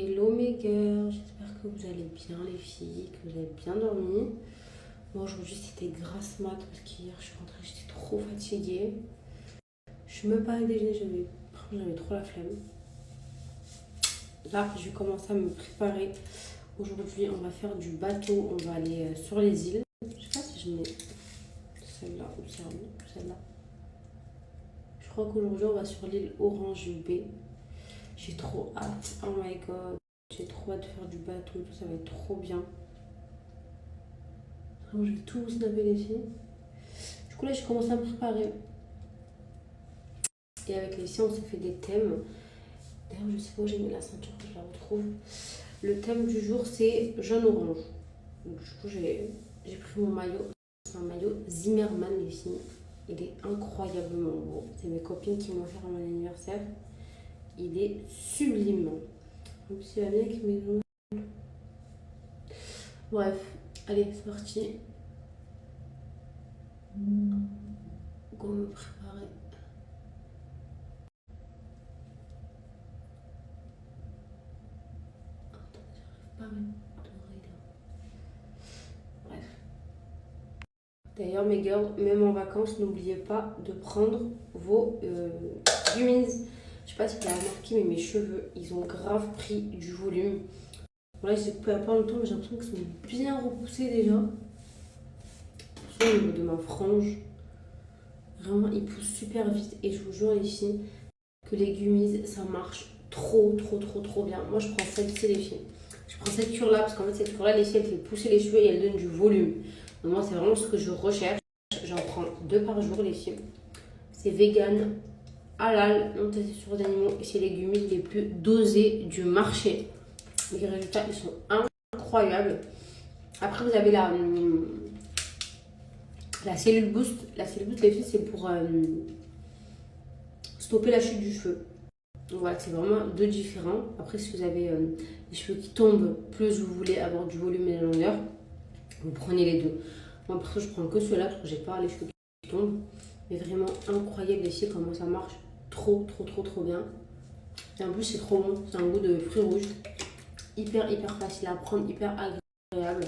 Hello mes girls, j'espère que vous allez bien les filles, que vous avez bien dormi. Moi aujourd'hui c'était grasse mat parce qu'hier je suis rentrée, j'étais trop fatiguée. Je suis même pas allée déjeuner, j'avais trop la flemme. Là je vais commencer à me préparer. Aujourd'hui on va faire du bateau, on va aller sur les îles. Je sais pas si je mets celle-là ou celle-là. Je crois qu'aujourd'hui on va sur l'île Orange B. J'ai trop hâte, oh my god, j'ai trop hâte de faire du bateau, tout ça va être trop bien. Alors, je vais tout vous snapper les filles. Du coup là j'ai commencé à me préparer. Et avec les filles on s'est fait des thèmes. D'ailleurs je sais pas où j'ai mis la ceinture, que je la retrouve. Le thème du jour c'est jaune-orange. Du coup j'ai pris mon maillot. C'est un maillot Zimmermann les filles. Il est incroyablement beau. C'est mes copines qui m'ont offert à mon anniversaire. Il est sublime. En plus, il va bien avec mes ongles. Bref, allez, c'est parti. Go me préparer. Attends, j'arrive pas à mettre doré là. Bref. D'ailleurs, mes girls, même en vacances, n'oubliez pas de prendre vos gummies. Je sais pas si tu as remarqué, mais mes cheveux, ils ont grave pris du volume. Bon, là, je les coupe il n'y a pas longtemps, mais j'ai l'impression qu'ils sont bien repoussés déjà. Surtout au niveau de ma frange. Vraiment, ils poussent super vite. Et je vous jure, les filles, que les gummies, ça marche trop bien. Moi, je prends celle-ci, les filles. Je prends cette cure-là, parce qu'en fait, cette cure-là, les filles, elle fait pousser les cheveux et elle donne du volume. Donc, moi, c'est vraiment ce que je recherche. J'en prends 2 par jour, les filles. C'est vegan, halal, non testé sur des animaux. Et c'est les gummies les plus dosées du marché. Les résultats, ils sont incroyables. Après, vous avez la cellule boost. La cellule boost, les filles, c'est pour stopper la chute du cheveu. Donc voilà, c'est vraiment 2 différents. Après, si vous avez des cheveux qui tombent, plus vous voulez avoir du volume et de la longueur, vous prenez les 2. Moi, perso, je prends que ceux-là parce que j'ai pas les cheveux qui tombent. Mais vraiment incroyable, les filles, comment ça marche. Trop bien. Et en plus, c'est trop bon. C'est un goût de fruits rouges. Hyper facile à prendre, hyper agréable.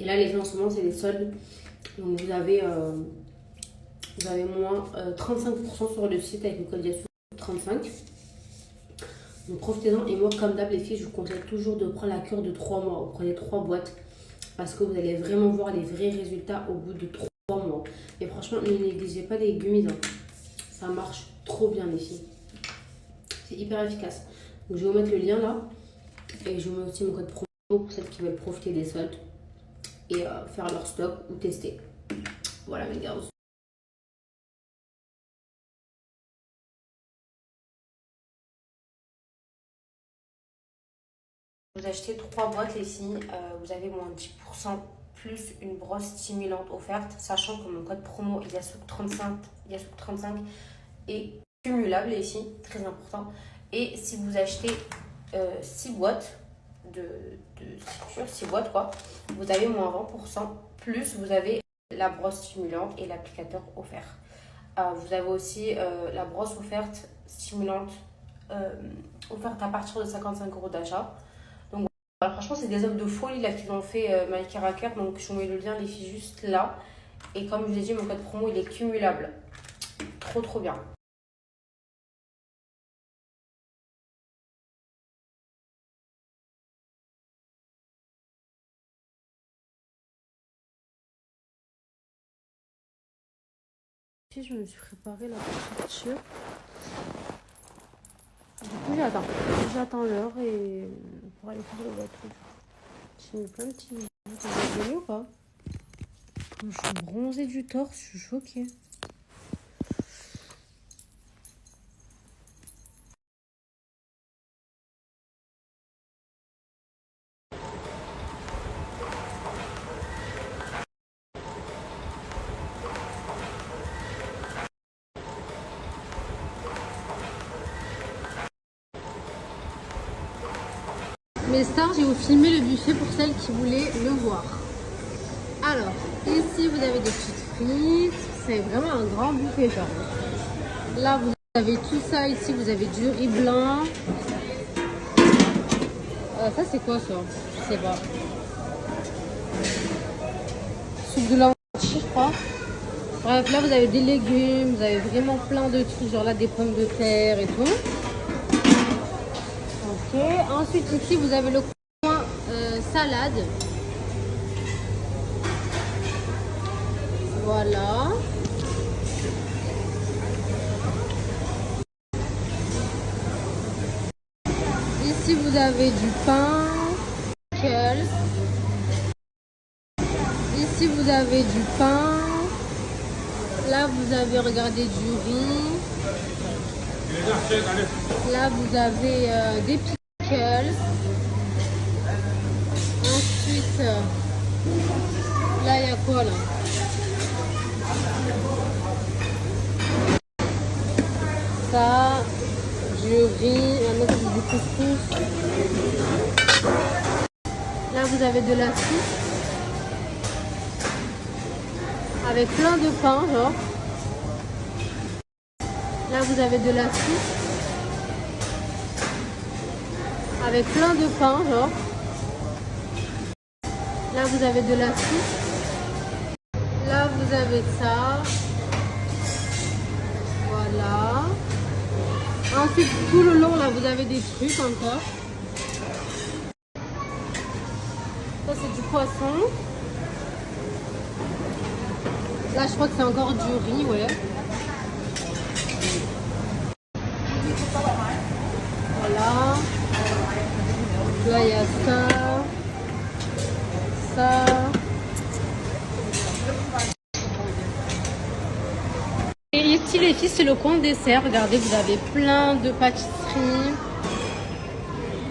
Et là, les filles, en ce moment, c'est les soldes. Donc, vous avez moins 35% sur le site avec le code YASSOU 35. Donc, profitez-en. Et moi, comme d'hab, les filles, je vous conseille toujours de prendre la cure de 3 mois. Vous prenez 3 boîtes parce que vous allez vraiment voir les vrais résultats au bout de 3 mois. Et franchement, ne négligez pas les gummies. Ça marche trop bien, les filles. C'est hyper efficace. Donc, je vais vous mettre le lien là. Et je vous mets aussi mon code promo pour celles qui veulent profiter des soldes et faire leur stock ou tester. Voilà, mes girls. Vous achetez 3 boîtes, les filles. Vous avez moins 10% plus une brosse stimulante offerte. Sachant que mon code promo YASSOU35 est cumulable, les filles. Très important. Et si vous achetez 6 boîtes de 6 boîtes quoi, vous avez moins 20%, plus vous avez la brosse stimulante et l'applicateur offert. Vous avez aussi la brosse offerte stimulante offerte à partir de 55 € d'achat. Donc voilà, franchement c'est des offres de folie là qu'ils ont fait My Caraker, donc je vous mets le lien les filles juste là. Et comme je vous ai dit, mon code promo il est cumulable. Trop bien. Je me suis préparée là pour sortir. Du coup j'attends l'heure et pour aller faire le bateau. J'ai mis plein de petits bisous. Vous avez vu ou pas? Je suis bronzée du torse, je suis choquée. Mes stars, j'ai filmé le buffet pour celles qui voulaient le voir. Alors, ici vous avez des petites frites. C'est vraiment un grand buffet genre. Là vous avez tout ça ici, vous avez du riz blanc, Ça, c'est quoi ça? Je sais pas. Soupe de lentilles, je crois. Bref, là, vous avez des légumes, vous avez vraiment plein de trucs, genre là, des pommes de terre et tout. Ok. Ensuite, ici, vous avez le coin salade. Voilà. Ici, vous avez du pain. Pickles. Ici, vous avez du pain. Là, vous avez, regardez, du riz. Là, vous avez des pickles. Ensuite, là, il y a quoi là? Ça, du riz, un autre du couscous. Là, vous avez de la soupe. Avec plein de pain, genre. Là, vous avez de la soupe. Avec plein de pain, genre. Là, vous avez de la soupe. Là, vous avez ça. Voilà. Ensuite, tout le long, là, vous avez des trucs encore. Ça, c'est du poisson. Là, je crois que c'est encore du riz, ouais. Voilà. Là, il y a ça. Ça. Et ici, les filles, c'est le coin dessert. Regardez, vous avez plein de pâtisseries.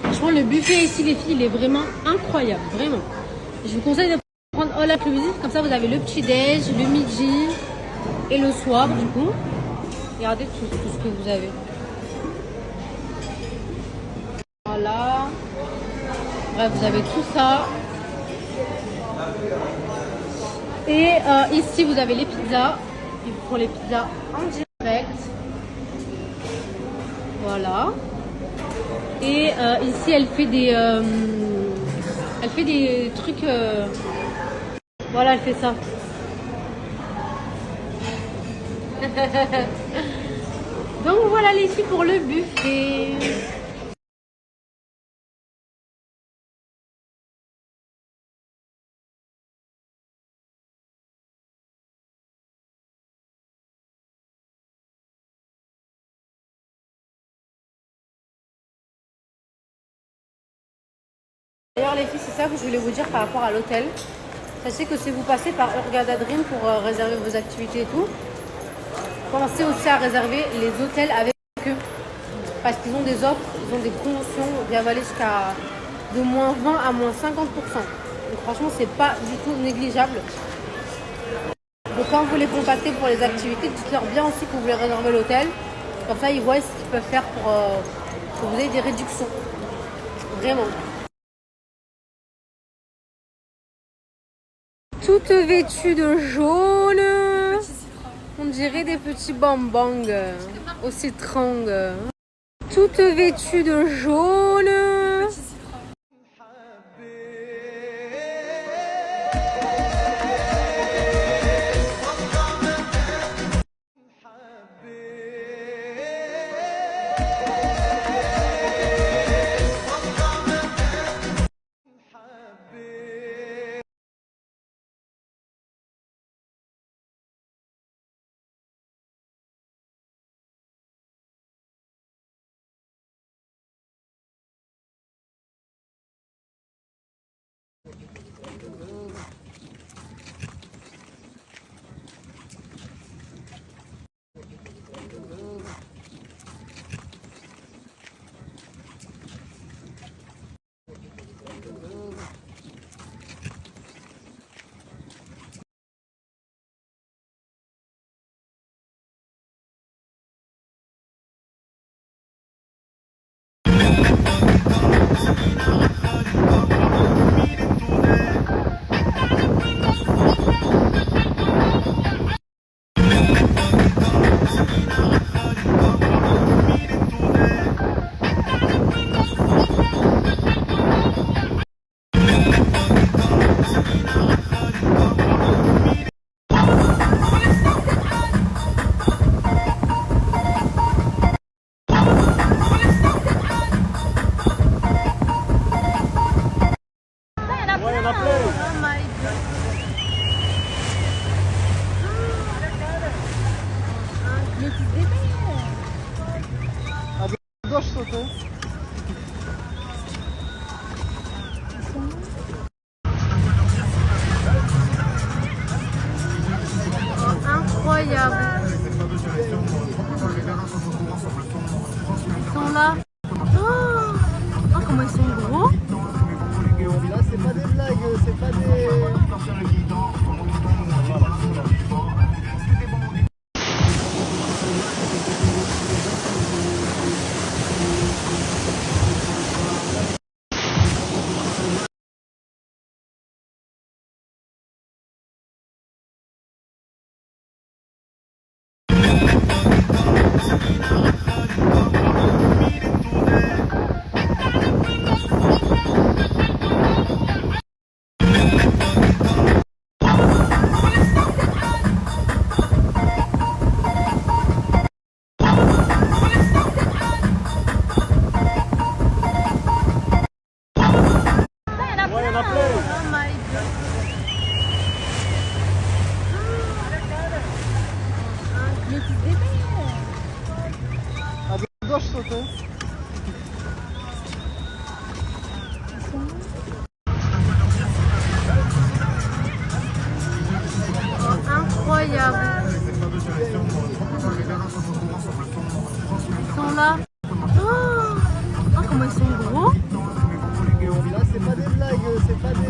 Franchement, le buffet ici, les filles, il est vraiment incroyable. Vraiment. Je vous conseille de prendre all inclusive. Comme ça, vous avez le petit-déj, le midi et le soir, du coup. Regardez tout ce que vous avez. Voilà. Bref, vous avez tout ça. Et ici, vous avez les pizzas. Ils vous font les pizzas en direct. Voilà. Et ici, elle fait des trucs. Voilà, elle fait ça. Donc voilà les filles pour le buffet. D'ailleurs les filles, c'est ça que je voulais vous dire par rapport à l'hôtel. Sachez que si vous passez par Hurghada Dream pour réserver vos activités et tout, pensez aussi à réserver les hôtels avec eux. Parce qu'ils ont des offres, ils ont des promotions qui valent jusqu'à de moins 20 à moins 50%. Donc franchement, c'est pas du tout négligeable. Donc quand vous les contactez pour les activités, dites-leur bien aussi que vous voulez réserver l'hôtel. Comme ça, ils voient ce qu'ils peuvent faire pour que vous ayez des réductions. Vraiment. Toutes vêtues de jaune. On dirait des petits bonbons au citron. Toutes vêtues de jaune. sauter. Incroyable. Ils sont là. Oh, comment ils sont gros. Là, c'est pas des blagues, c'est pas des... À gauche sauter. Incroyable. Ils sont là. Oh, comment ils sont gros. Là, c'est pas des blagues, c'est pas des...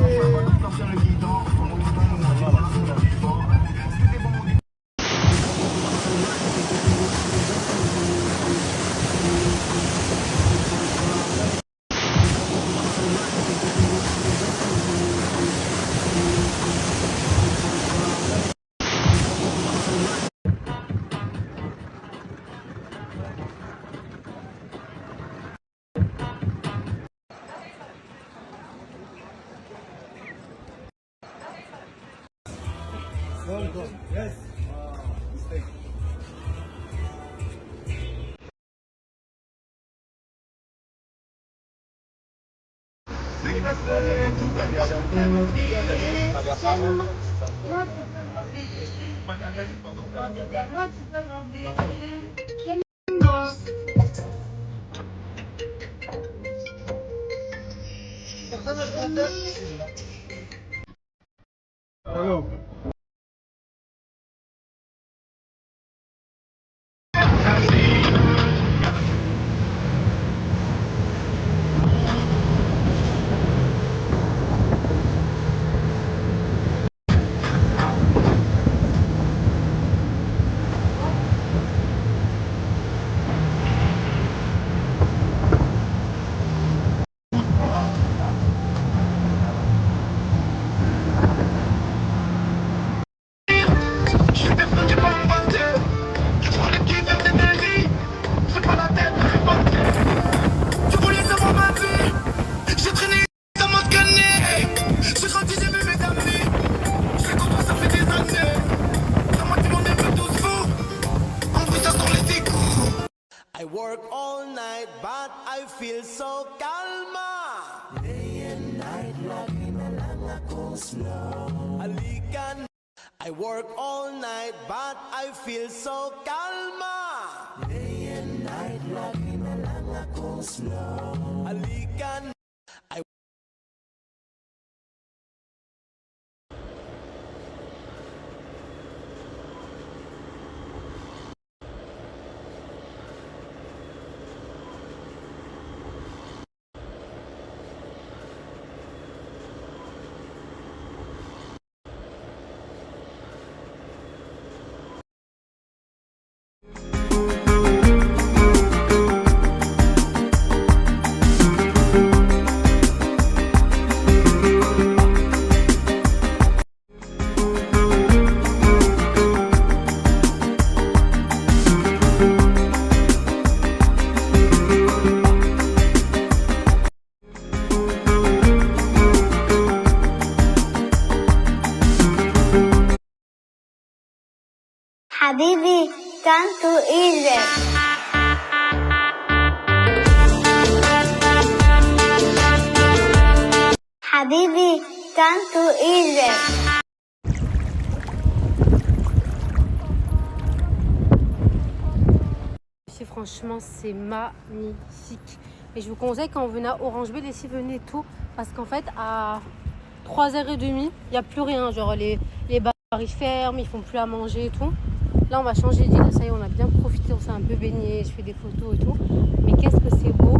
Yes. Mistake. Hello. I work all night, but I feel so calma. Day and night, lagi na lang ako slow. Halikan. I work all night, but I feel so calma. Day and night, lagi na lang ako slow. Halikan. حبيبي كانت إيجي حبيبي كانت إيجي. C'est franchement, c'est magnifique. Et je vous conseille, quand vous venez à Orangeville, ici, venez tôt. Parce qu'en fait, à 3h30, il n'y a plus rien. Genre, les bars, ils ferment, ils font plus à manger et tout. Là, on va changer d'île. Ça y est, on a bien profité. On s'est un peu baigné. Je fais des photos et tout. Mais qu'est-ce que c'est beau.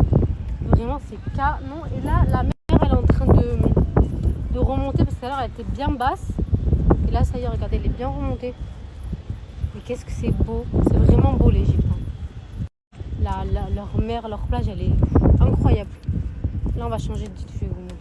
Vraiment, c'est canon. Et là, la mer, elle est en train de remonter. Parce que tout à l'heure, elle était bien basse. Et là, ça y est, regardez, elle est bien remontée. Mais qu'est-ce que c'est beau. C'est vraiment beau, l'Égypte. Leur mer, leur plage, elle est incroyable. Là, on va changer de je vais vous montrer.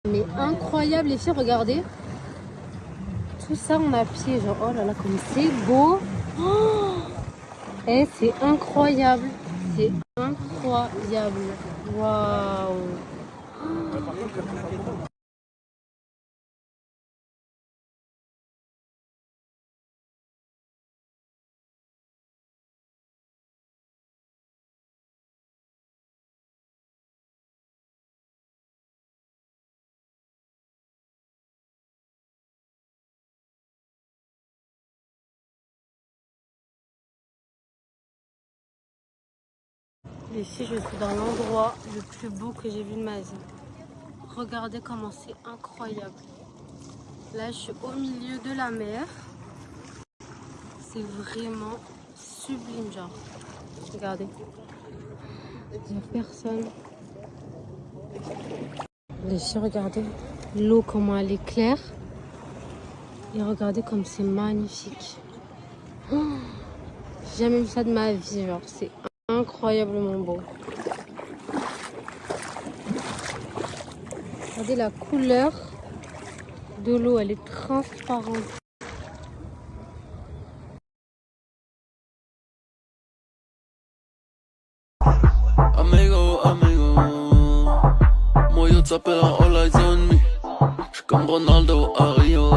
Mais incroyable les filles, regardez. Tout ça on a pied, genre oh là là comme c'est beau. Oh et c'est incroyable. C'est incroyable. Waouh. Les filles, je suis dans l'endroit le plus beau que j'ai vu de ma vie. Regardez comment c'est incroyable. Là, je suis au milieu de la mer. C'est vraiment sublime, genre. Regardez. Il n'y a personne. Les filles, regardez. L'eau, comment elle est claire. Et regardez comme c'est magnifique. Oh, j'ai jamais vu ça de ma vie, genre. C'est incroyablement beau. Regardez la couleur de l'eau, elle est transparente. Amigo, amigo, moi yo t'appelle all eyes on me. J'suis comme Ronaldo à Rio.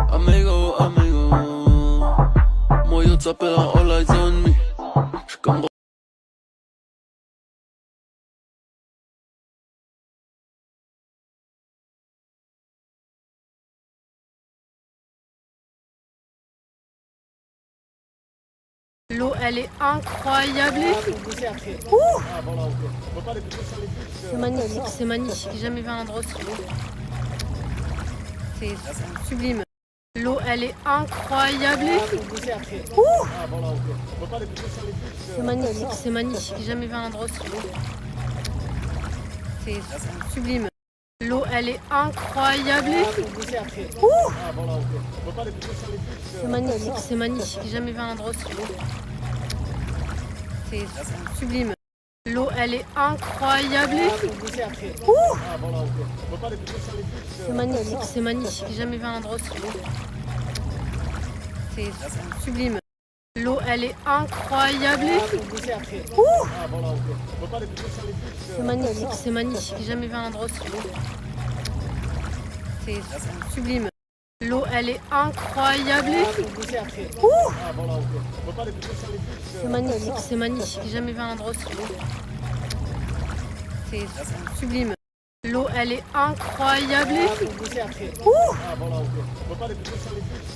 Amigo, amigo, moi yo t'appelle all eyes on me. J'suis comme L'eau, elle est incroyable. C'est magnifique, c'est magnifique. J'ai jamais vu un endroit aussi beau. C'est sublime. L'eau, elle est incroyable. C'est magnifique, c'est magnifique. J'ai jamais vu un endroit aussi beau. C'est sublime. L'eau, elle est incroyable. C'est magnifique, c'est magnifique. J'ai jamais vu un endroit aussi beau. C'est sublime. L'eau, elle est incroyable. C'est magnifique, c'est magnifique. J'ai jamais vu un endroit aussi beau. C'est sublime. L'eau, elle est incroyable. C'est magnifique, c'est magnifique. J'ai jamais vu un endroit aussi beau. C'est sublime. L'eau, elle est incroyable. C'est magnifique, c'est magnifique. J'ai jamais vu un endroit aussi beau. C'est sublime. L'eau, elle est incroyable.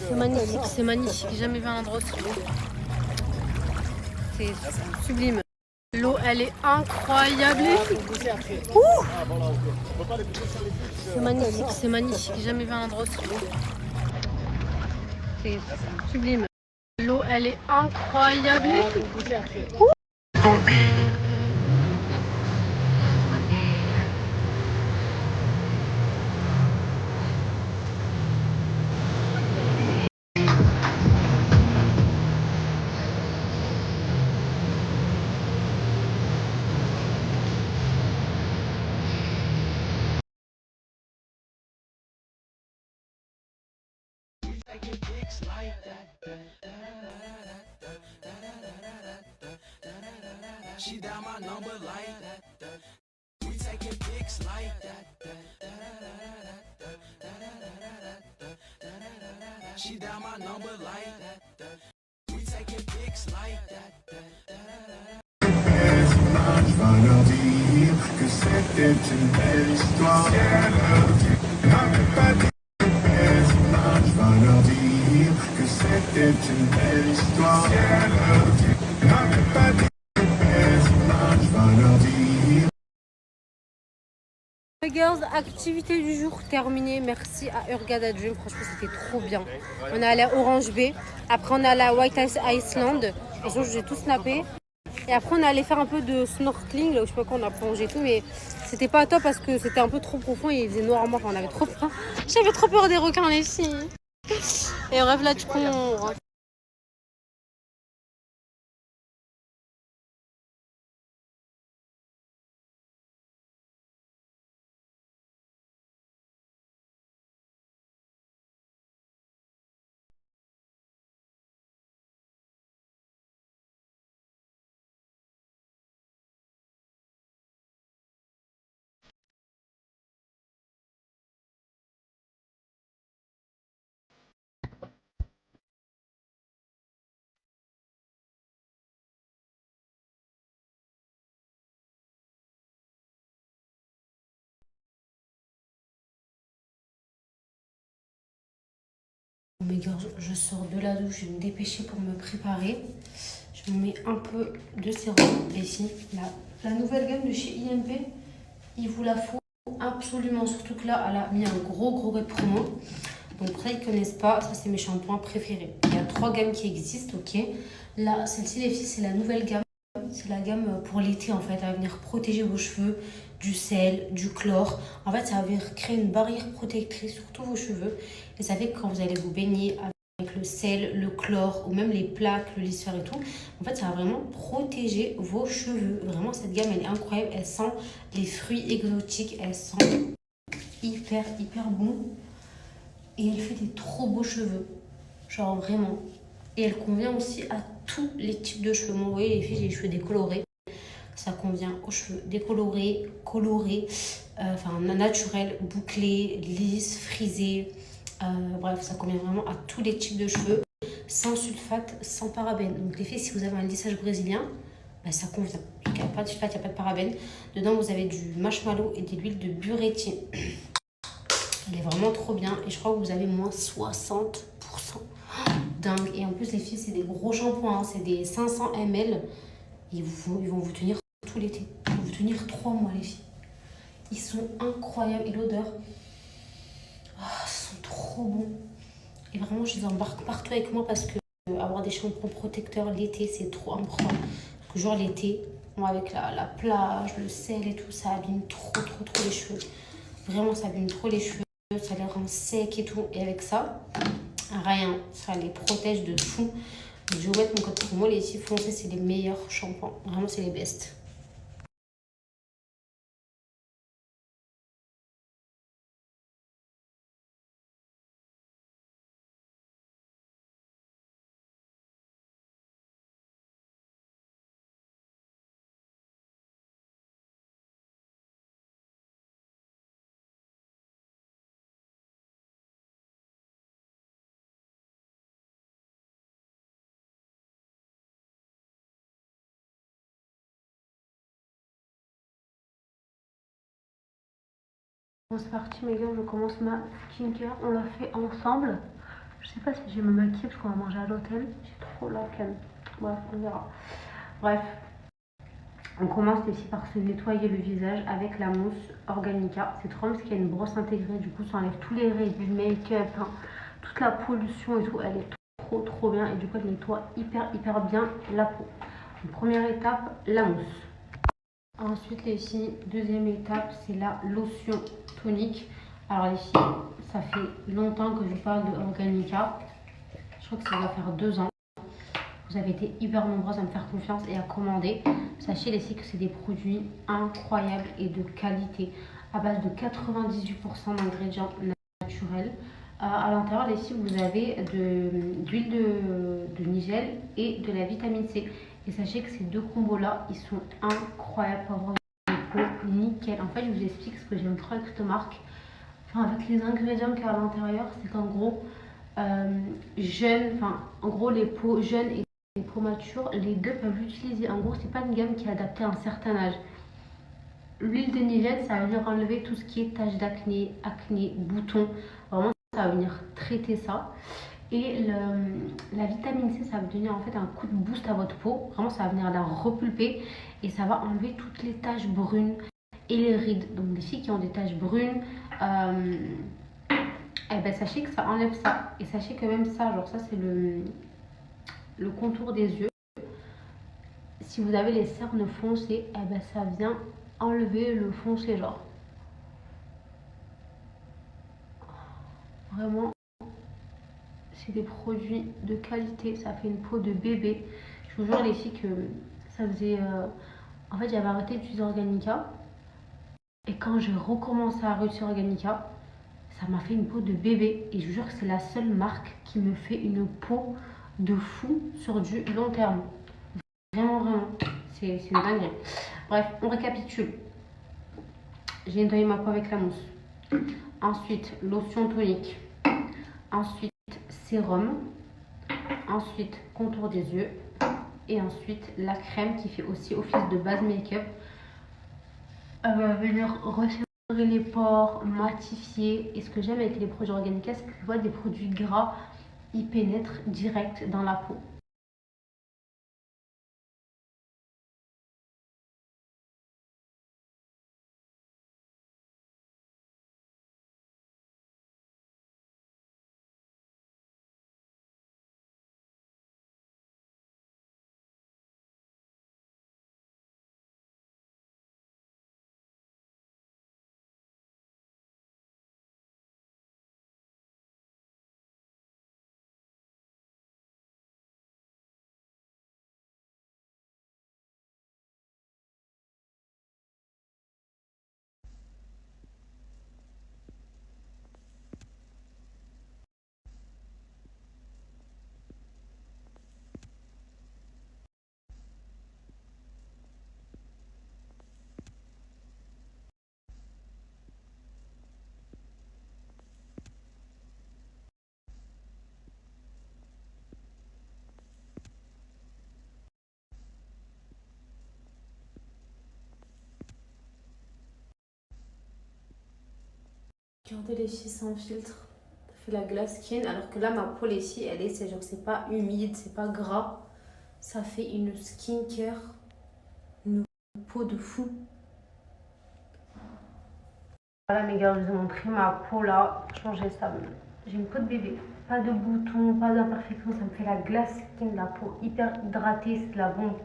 C'est magnifique, c'est magnifique. J'ai jamais vu un endroit aussi beau. C'est sublime. L'eau, elle est incroyable. C'est magnifique, c'est magnifique. J'ai jamais vu un endroit aussi beau. C'est sublime. L'eau, elle est incroyable. She dial my number like that. We taking pics like that. She dial my number like that. We taking pics like that. Je vais leur dire que c'était une belle histoire. Si elle n'avait pas dit, je vais leur dire que c'était une belle histoire. Si elle n'avait pas dit, je vais leur dire. Les girls, activité du jour terminée. Merci à Hurghada Dream. Franchement, c'était trop bien. On est allé à Orange Bay. Après, on est allé à White Island. Et sinon, j'ai tout snappé. Et après, on est allé faire un peu de snorkeling. Là où je sais pas quoi, on a plongé et tout. Mais c'était pas top parce que c'était un peu trop profond et il faisait noir à moi. Enfin, on avait trop peur. J'avais trop peur des requins, les filles. Et bref, là, du coup, on... Mes gars, je sors de la douche, je vais me dépêcher pour me préparer. Je me mets un peu de sérum. Et ici, la nouvelle gamme de chez IMP, il vous la faut absolument. Surtout que là, elle a mis un gros code promo. Donc pour ceux qui ne connaissent pas, ça c'est mes shampoings préférés. Il y a 3 gammes qui existent, ok. Là, celle-ci, les filles, c'est la nouvelle gamme. C'est la gamme pour l'été en fait. Elle va venir protéger vos cheveux du sel, du chlore. En fait, ça va venir créer une barrière protectrice sur tous vos cheveux. Et ça fait que quand vous allez vous baigner avec le sel, le chlore ou même les plaques, le lisse-fer et tout, en fait, ça va vraiment protéger vos cheveux. Vraiment, cette gamme, elle est incroyable. Elle sent les fruits exotiques. Elle sent hyper bon. Et elle fait des trop beaux cheveux. Genre vraiment. Et elle convient aussi à tous les types de cheveux. Moi, vous voyez, les filles, j'ai les cheveux décolorés. Ça convient aux cheveux décolorés, colorés, naturels, bouclés, lisses, frisés. Bref, ça convient vraiment à tous les types de cheveux. Sans sulfate, sans parabènes. Donc les filles, si vous avez un lissage brésilien, bah, ça convient. Donc, il n'y a pas de sulfate, il n'y a pas de parabènes. Dedans, vous avez du marshmallow et de l'huile de bureti. Elle est vraiment trop bien. Et je crois que vous avez moins 60%. Dingue. Et en plus, les filles, c'est des gros shampoings. Hein. C'est des 500 ml. Ils vont vous tenir tout l'été. Ils vont vous tenir 3 mois, les filles. Ils sont incroyables. Et l'odeur, ils sont trop bons. Et vraiment, je les embarque partout avec moi parce que avoir des shampoings protecteurs l'été, c'est trop important. Parce que genre l'été, moi, avec la plage, le sel et tout, ça abîme trop les cheveux. Vraiment, ça abîme trop les cheveux. Ça les rend secs et tout. Et avec ça, rien. Ça les protège de fou. Je vais vous mettre mon code promo. Les filles, foncez, c'est les meilleurs shampoings. Vraiment, c'est les best. Bon, c'est parti, mes gars, je commence ma skincare. On l'a fait ensemble. Je sais pas si je vais me maquiller parce qu'on va manger à l'hôtel. J'ai trop la canne. Bref, on verra. Bref, on commence ici par se nettoyer le visage avec la mousse Organica. C'est trop bien parce qu'il y a une brosse intégrée. Du coup, ça enlève tous les raies du make-up, hein, toute la pollution et tout. Elle est trop bien. Et du coup, elle nettoie hyper bien la peau. Donc, première étape, la mousse. Ensuite, les filles, deuxième étape, c'est la lotion tonique. Alors les filles, ça fait longtemps que je parle de Organica. Je crois que ça va faire 2 ans. Vous avez été hyper nombreuses à me faire confiance et à commander. Sachez les filles que c'est des produits incroyables et de qualité. À base de 98% d'ingrédients naturels. À l'intérieur, les filles, vous avez d'huile de nigel et de la vitamine C. Et sachez que ces deux combos-là, ils sont incroyables pour avoir une peau nickel. En fait, je vous explique ce que j'aime trop avec cette marque. Enfin, avec les ingrédients qu'il y a à l'intérieur, c'est qu'en gros, en gros, les peaux jeunes et les peaux matures, les deux peuvent l'utiliser. En gros, c'est pas une gamme qui est adaptée à un certain âge. L'huile de nigel, ça va venir enlever tout ce qui est taches d'acné, acné, boutons. Vraiment, ça va venir traiter ça. Et la vitamine C, ça va donner en fait un coup de boost à votre peau. Vraiment, ça va venir la repulper et ça va enlever toutes les taches brunes et les rides. Donc, les filles qui ont des taches brunes, eh ben, sachez que ça enlève ça. Et sachez que même ça, genre ça, c'est le contour des yeux. Si vous avez les cernes foncées, eh ben, ça vient enlever le foncé, genre. Vraiment, c'est des produits de qualité. Ça fait une peau de bébé. Je vous jure, les filles, que ça faisait... En fait, j'avais arrêté d'utiliser Organica. Et quand j'ai recommencé à réutiliser Organica, ça m'a fait une peau de bébé. Et je vous jure que c'est la seule marque qui me fait une peau de fou sur du long terme. Vraiment, vraiment. C'est une dinguerie. Bref, on récapitule. J'ai nettoyé ma peau avec la mousse. Ensuite, lotion tonique. Ensuite, sérum. Ensuite, contour des yeux. Et ensuite, la crème qui fait aussi office de base make-up. Elle va venir resserrer les pores, matifier. Et ce que j'aime avec les produits Organica, c'est que tu vois des produits gras, ils pénètrent direct dans la peau. Regardez les filles sans filtre. Ça fait la glace skin. Alors que là, ma peau, les filles, elle est, c'est genre, c'est pas humide, c'est pas gras. Ça fait une skincare, une peau de fou. Voilà mes gars, je vous ai montré ma peau là. Franchement, j'ai une peau de bébé. Pas de boutons, pas d'imperfections. Ça me fait la glace skin, la peau hyper hydratée, c'est de la bombe.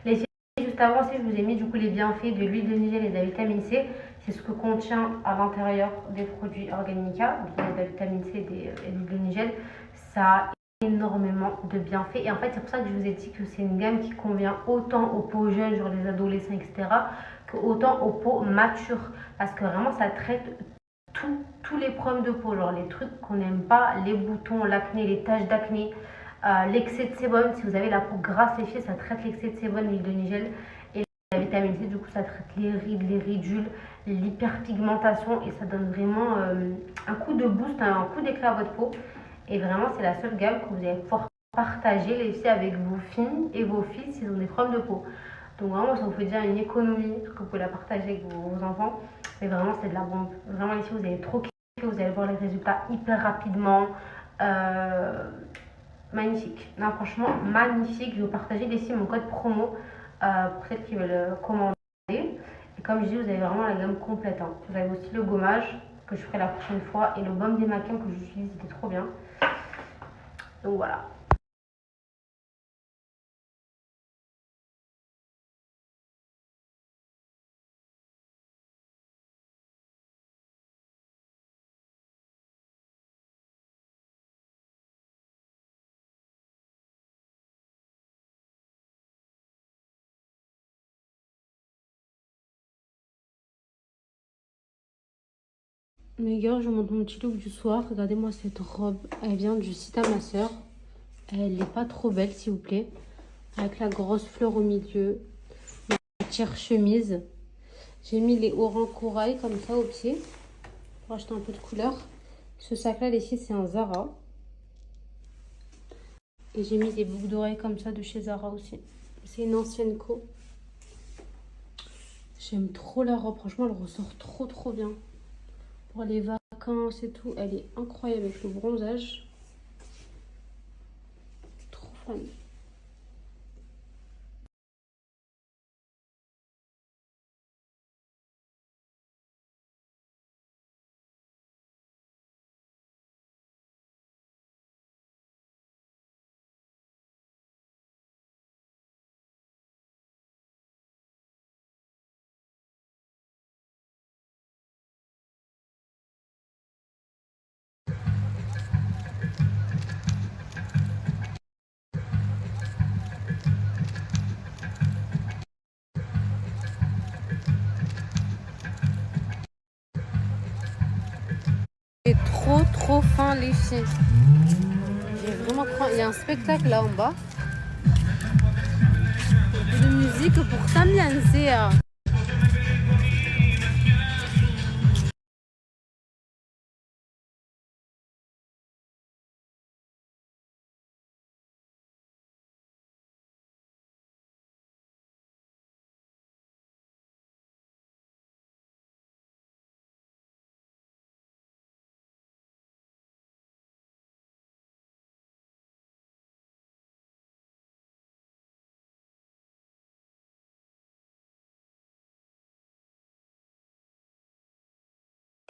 Les filles, juste avant, je vous ai mis du coup les bienfaits de l'huile de nigel et de la vitamine C. C'est ce que contient à l'intérieur des produits Organica, donc de la vitamine C et de l'huile de nigel. Ça a énormément de bienfaits. Et en fait, c'est pour ça que je vous ai dit que c'est une gamme qui convient autant aux peaux jeunes, genre les adolescents, etc., que autant aux peaux matures. Parce que vraiment, ça traite tous les problèmes de peau, genre les trucs qu'on n'aime pas, les boutons, l'acné, les taches d'acné, l'excès de sébum. Si vous avez la peau grasse et fiée, ça traite l'excès de sébum, l'huile de nigel. Et la vitamine C, du coup, ça traite les rides, les ridules, l'hyperpigmentation. Et ça donne vraiment un coup de boost, un coup d'éclat à votre peau. Et vraiment, c'est la seule gamme que vous allez pouvoir partager, les filles, avec vos filles et vos fils s'ils ont des problèmes de peau. Donc vraiment, ça vous fait dire une économie, que vous pouvez la partager avec vos enfants. Mais vraiment, c'est de la bombe. Vraiment, ici, vous allez trop kiffer, vous allez voir les résultats hyper rapidement. Magnifique. Non, franchement, magnifique. Je vais vous partager ici mon code promo pour celles qui veulent commander. Et comme je dis, vous avez vraiment la gamme complète. Hein. Vous avez aussi le gommage que je ferai la prochaine fois et le baume démaquillant que j'utilise, c'était trop bien. Donc voilà. Mes gars, je vous montre mon petit look du soir. Regardez-moi cette robe. Elle vient du site à ma soeur. Elle n'est pas trop belle, s'il vous plaît. Avec la grosse fleur au milieu. Ma petite chemise. J'ai mis les haut corail comme ça au pied. Pour acheter un peu de couleur. Ce sac-là, ici, c'est un Zara. Et j'ai mis des boucles d'oreilles comme ça de chez Zara aussi. C'est une ancienne co. J'aime trop la robe. Franchement, elle ressort trop bien. Pour les vacances et tout, elle est incroyable avec le bronzage. Trop fan. C'est trop fin les filles. J'ai vraiment trop... Il y a un spectacle là en bas. Un peu de musique pour s'ambiancer.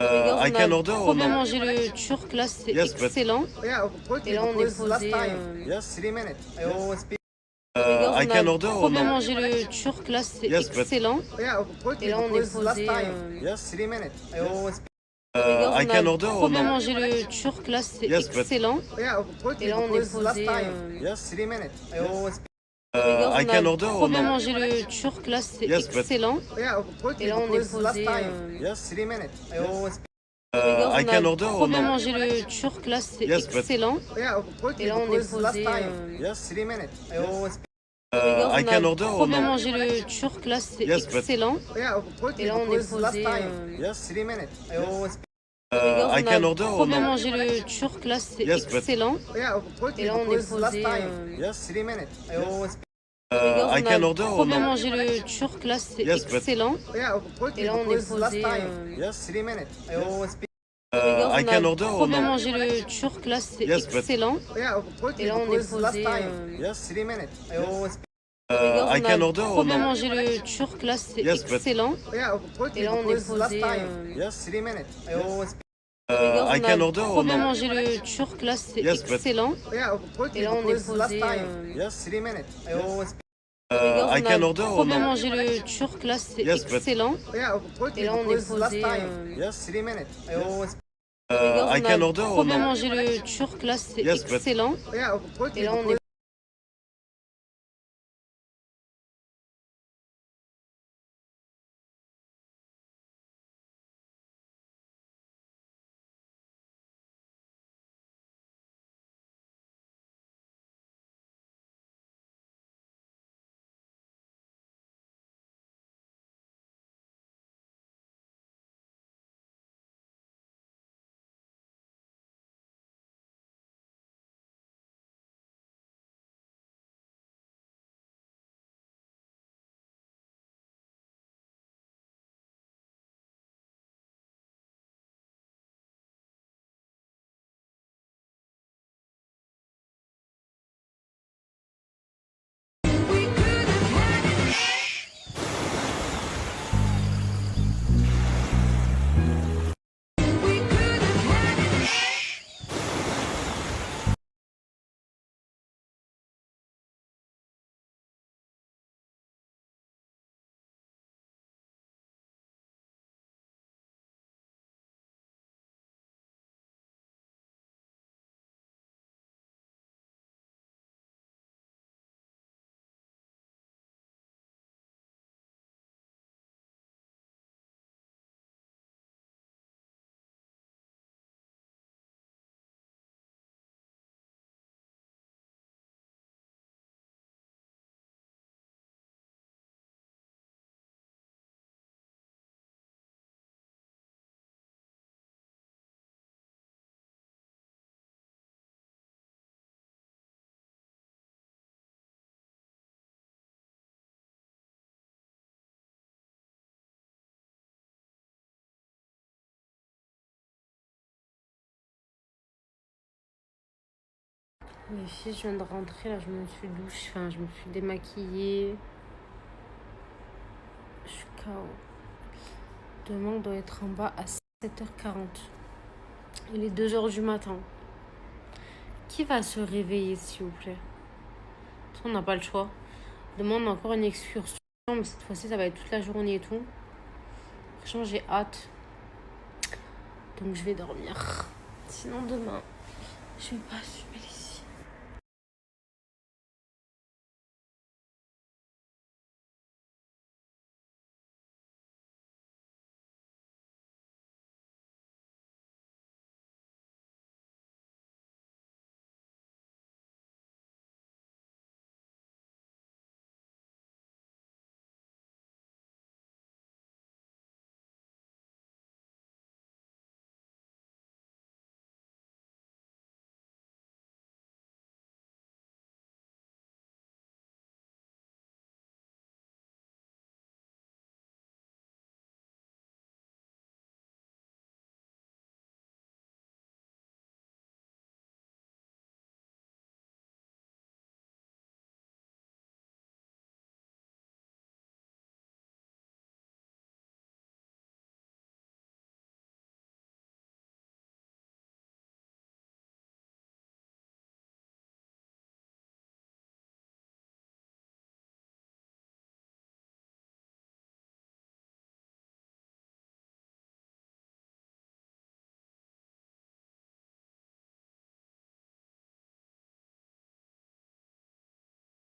I can order Trop or bien no? mangé le turc là, c'est Yes, but- excellent. Yeah, quickly, Et là on est because last posé. time, yes, 3 minutes. I always speak. I can order Trop or bien no? mangé le turc là, c'est Yes, but- excellent. Yeah, quickly, Et là on est because last posé. time, yes, 3 minutes. I always speak. I can order Trop or bien no? mangé le turc là, c'est Yes, but- excellent. Yeah, quickly, Et là on est because last posé. time, yes, 3 minutes. I always speak. I can order Trop or bien no? mangé le turc là, c'est Yes, but- excellent. Yeah, Et quickly, là on est because last posé. time, yes, 3 minutes. I always speak. I can order Trop or bien no? mangé le turc là, c'est Yes, but- excellent. Yeah, Et quickly, là on est because last posé. time, yes, 3 minutes. I always speak. I can order Trop or bien no? mangé le turc là, c'est Yes, but- excellent. Yeah, Et quickly, là on est because last posé. time, yes, 3 minutes. I always speak. I can order Trop or bien no? mangé le turc là, c'est Yes, but- excellent. Yeah, Et quickly, là on est because last posé. time, yes, 3 minutes. I always speak. I can order Trop or bien no? mangé le turc là, c'est Yes, but- excellent. Yeah, Et quickly, là on est because last posé. time, yes, 3 minutes. I always speak. I can order Trop or bien no? mangé le turc là, c'est Yes, but- excellent. Yeah, Et quickly, là on est because last posé. time, yes, 3 minutes. I always speak. I can order Trop or bien no? mangé le turc là, c'est Yes, but- excellent. Yeah, quickly, Et là on est because last posé. time, yes, 3 minutes. I always speak. I can order Trop or bien no? mangé le turc là, c'est Yes, but- excellent. Yeah, quickly, Et là on est because last posé. time, yes, 3 minutes. I always speak. I can order Trop or bien no? mangé le turc là, c'est Yes, but- excellent. Yeah, Et quickly, là on est because last posé. time, yes, 3 minutes. I always speak. I can order Trop or bien no? mangé le turc là, c'est Yes, but- excellent. Yeah, quickly, Et là on because est Les filles, je viens de rentrer, là, je me suis douchée, enfin, je me suis démaquillée. Je suis KO. Demain, on doit être en bas à 7h40. Il est 2h du matin. Qui va se réveiller, s'il vous plaît? On n'a pas le choix. Demain, on a encore une excursion, mais cette fois-ci, ça va être toute la journée et tout. Franchement, j'ai hâte. Donc, je vais dormir. Sinon, demain, je vais pas assumer les